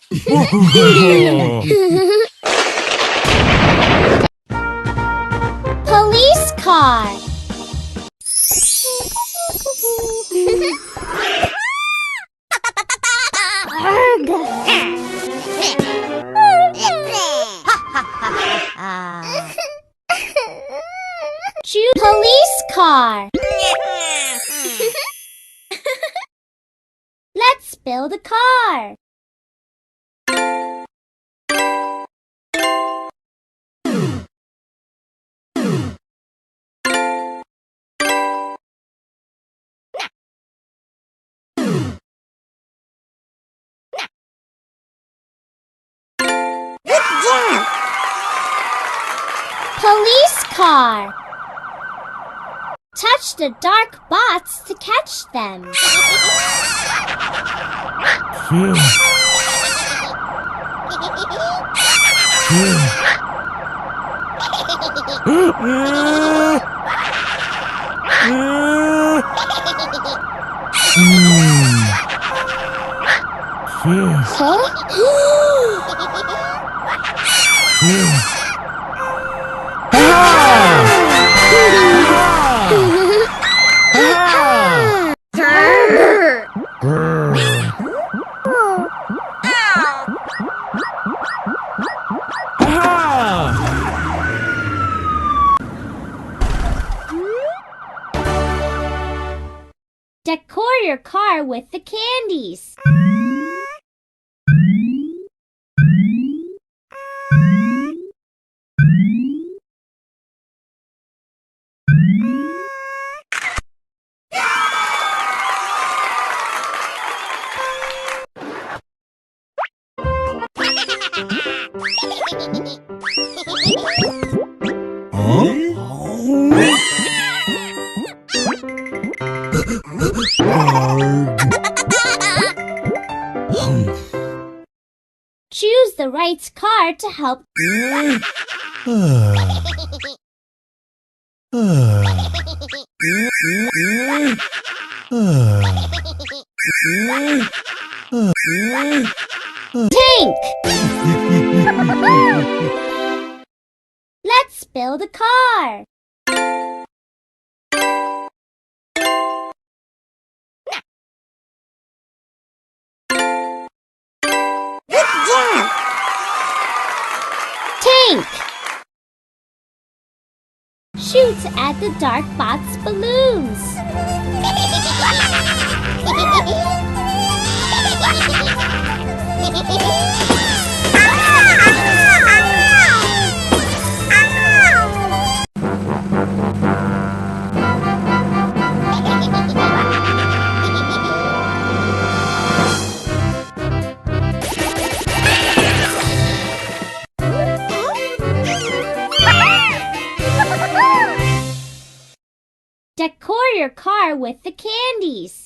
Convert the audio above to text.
Police car. Choose police car. Let's build a car. Police car. Touch the dark bots to catch them. Decor your car with the candies. Choose the right car to help. Tank! Let's build a car. Tank! Shoot at the dark bots' balloons. Decor your car with the candies.